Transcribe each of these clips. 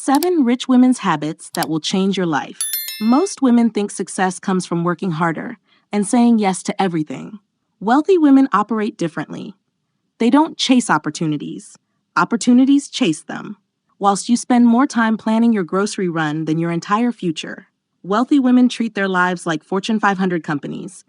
7 rich women's habits that will change your life. Most women think success comes from working harder and saying yes to everything. Wealthy women operate differently. They don't chase opportunities. Opportunities chase them. Whilst you spend more time planning your grocery run than your entire future, wealthy women treat their lives like Fortune 500 companies,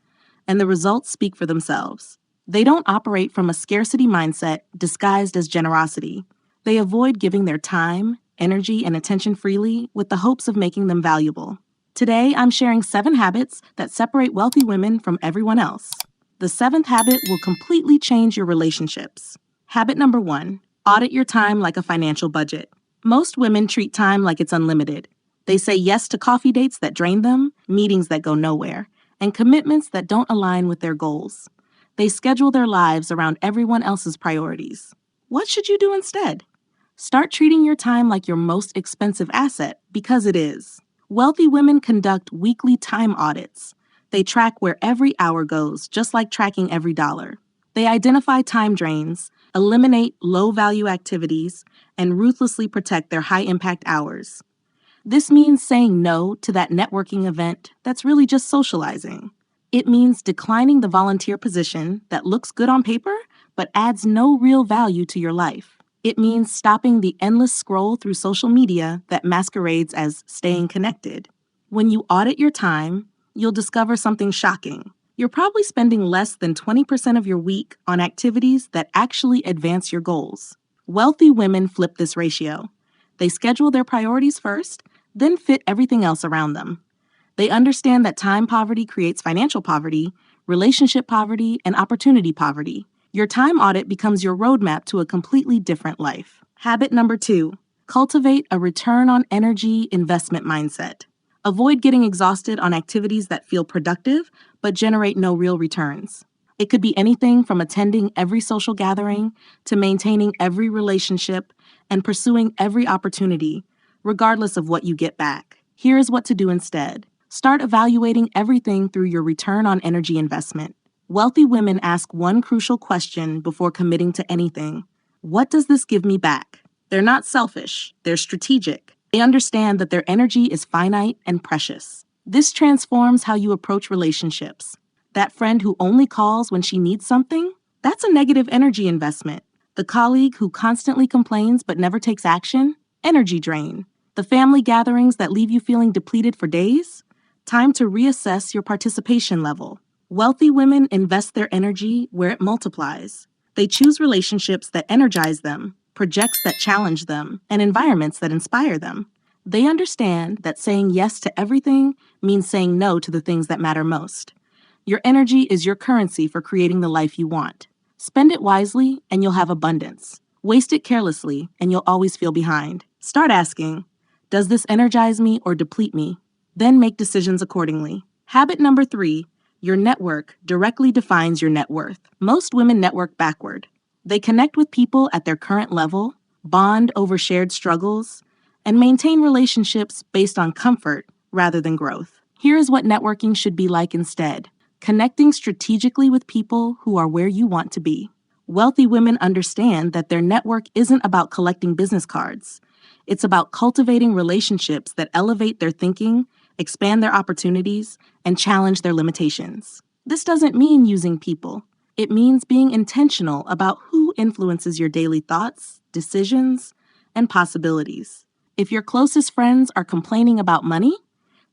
and the results speak for themselves. They don't operate from a scarcity mindset disguised as generosity. They avoid giving their time, energy, and attention freely with the hopes of making them valuable. Today, I'm sharing 7 habits that separate wealthy women from everyone else. The 7th habit will completely change your relationships. Habit number 1, audit your time like a financial budget. Most women treat time like it's unlimited. They say yes to coffee dates that drain them, meetings that go nowhere, and commitments that don't align with their goals. They schedule their lives around everyone else's priorities. What should you do instead? Start treating your time like your most expensive asset, because it is. Wealthy women conduct weekly time audits. They track where every hour goes, just like tracking every dollar. They identify time drains, eliminate low-value activities, and ruthlessly protect their high-impact hours. This means saying no to that networking event that's really just socializing. It means declining the volunteer position that looks good on paper but adds no real value to your life. It means stopping the endless scroll through social media that masquerades as staying connected. When you audit your time, you'll discover something shocking. You're probably spending less than 20% of your week on activities that actually advance your goals. Wealthy women flip this ratio. They schedule their priorities first, then fit everything else around them. They understand that time poverty creates financial poverty, relationship poverty, and opportunity poverty. Your time audit becomes your roadmap to a completely different life. Habit number 2, cultivate a return on energy investment mindset. Avoid getting exhausted on activities that feel productive but generate no real returns. It could be anything from attending every social gathering to maintaining every relationship and pursuing every opportunity, regardless of what you get back. Here's what to do instead. Start evaluating everything through your return on energy investment. Wealthy women ask one crucial question before committing to anything. What does this give me back? They're not selfish, they're strategic. They understand that their energy is finite and precious. This transforms how you approach relationships. That friend who only calls when she needs something? That's a negative energy investment. The colleague who constantly complains but never takes action? Energy drain. The family gatherings that leave you feeling depleted for days? Time to reassess your participation level. Wealthy women invest their energy where it multiplies. They choose relationships that energize them, projects that challenge them, and environments that inspire them. They understand that saying yes to everything means saying no to the things that matter most. Your energy is your currency for creating the life you want. Spend it wisely and you'll have abundance. Waste it carelessly and you'll always feel behind. Start asking, does this energize me or deplete me? Then make decisions accordingly. Habit number 3, your network directly defines your net worth. Most women network backward. They connect with people at their current level, bond over shared struggles, and maintain relationships based on comfort rather than growth. Here is what networking should be like instead. Connecting strategically with people who are where you want to be. Wealthy women understand that their network isn't about collecting business cards. It's about cultivating relationships that elevate their thinking, expand their opportunities, and challenge their limitations. This doesn't mean using people. It means being intentional about who influences your daily thoughts, decisions, and possibilities. If your closest friends are complaining about money,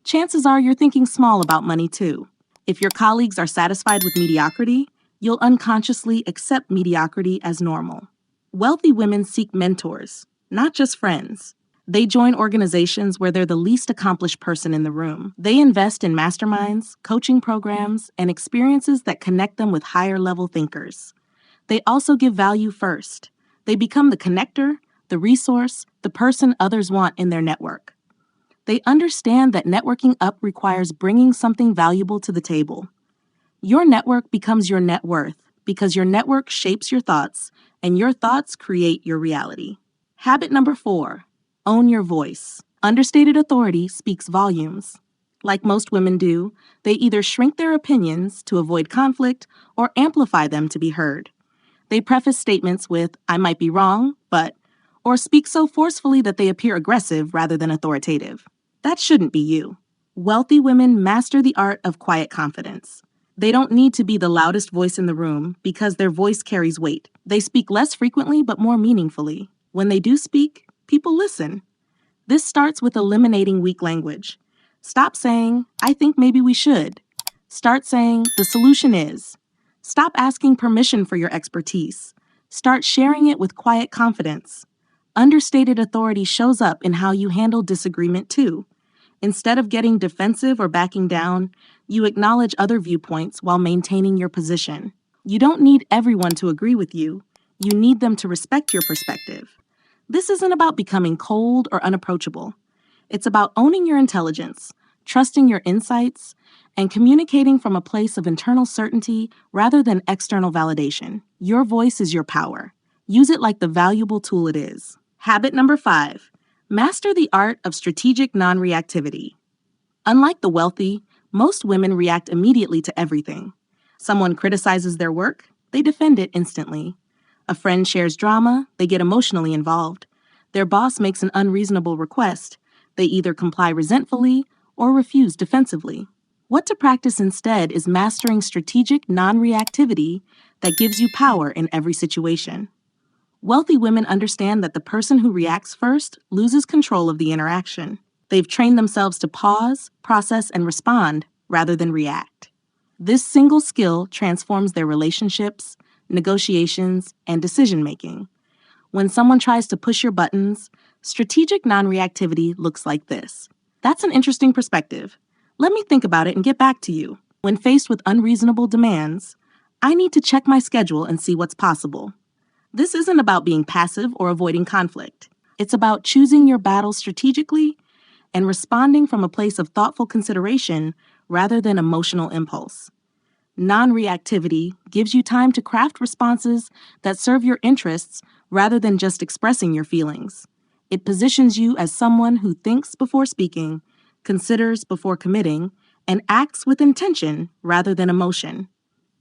chances are you're thinking small about money too. If your colleagues are satisfied with mediocrity, you'll unconsciously accept mediocrity as normal. Wealthy women seek mentors, not just friends. They join organizations where they're the least accomplished person in the room. They invest in masterminds, coaching programs, and experiences that connect them with higher-level thinkers. They also give value first. They become the connector, the resource, the person others want in their network. They understand that networking up requires bringing something valuable to the table. Your network becomes your net worth because your network shapes your thoughts, and your thoughts create your reality. Habit number 4, own your voice. Understated authority speaks volumes. Like most women do, they either shrink their opinions to avoid conflict or amplify them to be heard. They preface statements with, I might be wrong, but, or speak so forcefully that they appear aggressive rather than authoritative. That shouldn't be you. Wealthy women master the art of quiet confidence. They don't need to be the loudest voice in the room because their voice carries weight. They speak less frequently but more meaningfully. When they do speak, people listen. This starts with eliminating weak language. Stop saying, "I think maybe we should." Start saying, "The solution is." Stop asking permission for your expertise. Start sharing it with quiet confidence. Understated authority shows up in how you handle disagreement too. Instead of getting defensive or backing down, you acknowledge other viewpoints while maintaining your position. You don't need everyone to agree with you. You need them to respect your perspective. This isn't about becoming cold or unapproachable. It's about owning your intelligence, trusting your insights, and communicating from a place of internal certainty rather than external validation. Your voice is your power. Use it like the valuable tool it is. Habit number 5. Master the art of strategic non-reactivity. Unlike the wealthy, most women react immediately to everything. Someone criticizes their work, they defend it instantly. A friend shares drama, they get emotionally involved. Their boss makes an unreasonable request, they either comply resentfully or refuse defensively. What to practice instead is mastering strategic non-reactivity that gives you power in every situation. Wealthy women understand that the person who reacts first loses control of the interaction. They've trained themselves to pause, process, and respond rather than react. This single skill transforms their relationships, negotiations, and decision-making. When someone tries to push your buttons, strategic non-reactivity looks like this. That's an interesting perspective. Let me think about it and get back to you. When faced with unreasonable demands, I need to check my schedule and see what's possible. This isn't about being passive or avoiding conflict. It's about choosing your battles strategically and responding from a place of thoughtful consideration rather than emotional impulse. Non-reactivity gives you time to craft responses that serve your interests rather than just expressing your feelings. It positions you as someone who thinks before speaking, considers before committing, and acts with intention rather than emotion.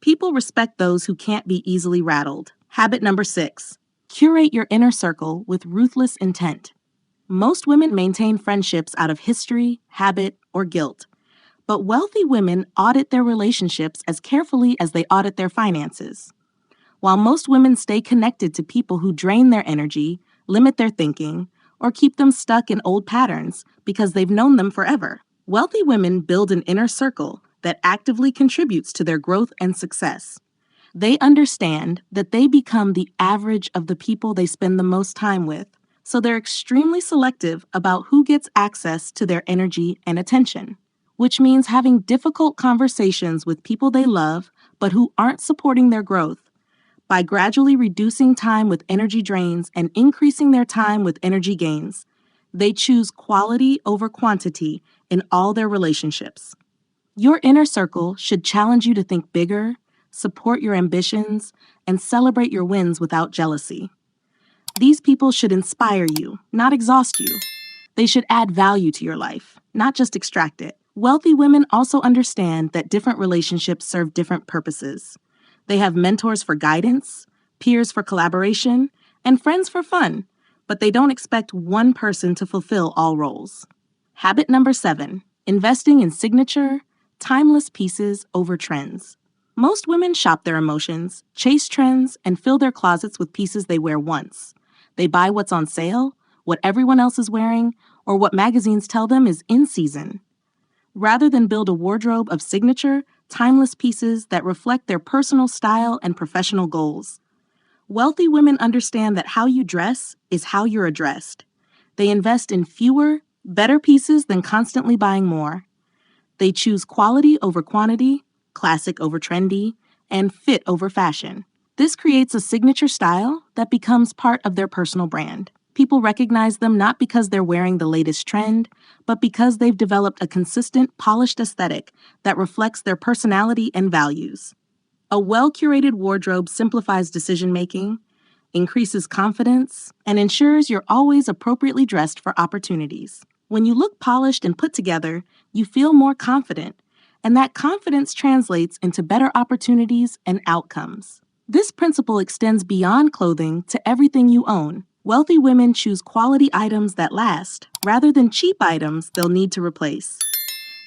People respect those who can't be easily rattled. Habit number 6. Curate your inner circle with ruthless intent. Most women maintain friendships out of history, habit, or guilt. But wealthy women audit their relationships as carefully as they audit their finances. While most women stay connected to people who drain their energy, limit their thinking, or keep them stuck in old patterns because they've known them forever, wealthy women build an inner circle that actively contributes to their growth and success. They understand that they become the average of the people they spend the most time with, so they're extremely selective about who gets access to their energy and attention, which means having difficult conversations with people they love but who aren't supporting their growth. By gradually reducing time with energy drains and increasing their time with energy gains, they choose quality over quantity in all their relationships. Your inner circle should challenge you to think bigger, support your ambitions, and celebrate your wins without jealousy. These people should inspire you, not exhaust you. They should add value to your life, not just extract it. Wealthy women also understand that different relationships serve different purposes. They have mentors for guidance, peers for collaboration, and friends for fun, but they don't expect one person to fulfill all roles. Habit number 7. Investing in signature, timeless pieces over trends. Most women shop their emotions, chase trends, and fill their closets with pieces they wear once. They buy what's on sale, what everyone else is wearing, or what magazines tell them is in season. Rather than build a wardrobe of signature, timeless pieces that reflect their personal style and professional goals. Wealthy women understand that how you dress is how you're addressed. They invest in fewer, better pieces than constantly buying more. They choose quality over quantity, classic over trendy, and fit over fashion. This creates a signature style that becomes part of their personal brand. People recognize them not because they're wearing the latest trend, but because they've developed a consistent, polished aesthetic that reflects their personality and values. A well-curated wardrobe simplifies decision-making, increases confidence, and ensures you're always appropriately dressed for opportunities. When you look polished and put together, you feel more confident, and that confidence translates into better opportunities and outcomes. This principle extends beyond clothing to everything you own. Wealthy women choose quality items that last, rather than cheap items they'll need to replace.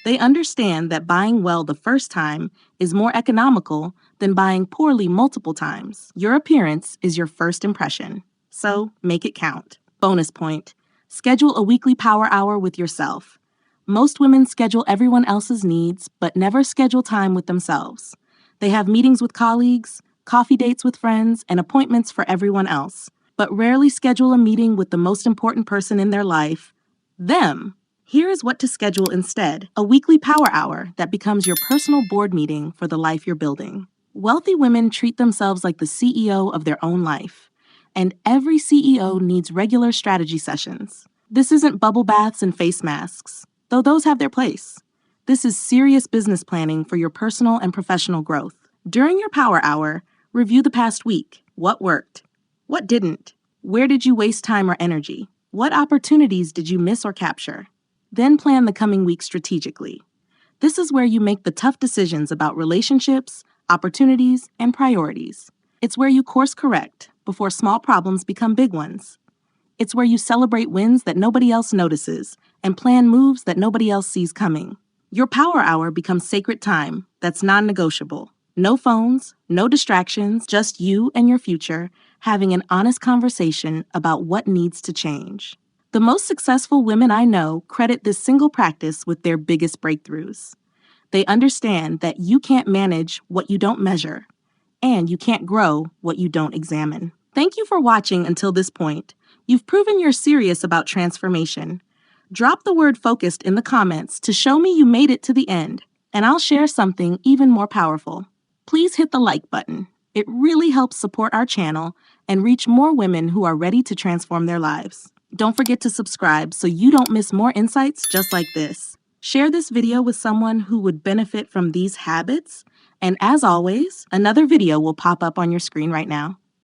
They understand that buying well the first time is more economical than buying poorly multiple times. Your appearance is your first impression, so make it count. Bonus point: schedule a weekly power hour with yourself. Most women schedule everyone else's needs, but never schedule time with themselves. They have meetings with colleagues, coffee dates with friends, and appointments for everyone else, but rarely schedule a meeting with the most important person in their life, them. Here is what to schedule instead: a weekly power hour that becomes your personal board meeting for the life you're building. Wealthy women treat themselves like the CEO of their own life, and every CEO needs regular strategy sessions. This isn't bubble baths and face masks, though those have their place. This is serious business planning for your personal and professional growth. During your power hour, review the past week. What worked? What didn't? Where did you waste time or energy? What opportunities did you miss or capture? Then plan the coming week strategically. This is where you make the tough decisions about relationships, opportunities, and priorities. It's where you course correct before small problems become big ones. It's where you celebrate wins that nobody else notices and plan moves that nobody else sees coming. Your power hour becomes sacred time that's non-negotiable. No phones, no distractions, just you and your future having an honest conversation about what needs to change. The most successful women I know credit this single practice with their biggest breakthroughs. They understand that you can't manage what you don't measure, and you can't grow what you don't examine. Thank you for watching until this point. You've proven you're serious about transformation. Drop the word focused in the comments to show me you made it to the end, and I'll share something even more powerful. Please hit the like button. It really helps support our channel and reach more women who are ready to transform their lives. Don't forget to subscribe so you don't miss more insights just like this. Share this video with someone who would benefit from these habits, and as always, another video will pop up on your screen right now.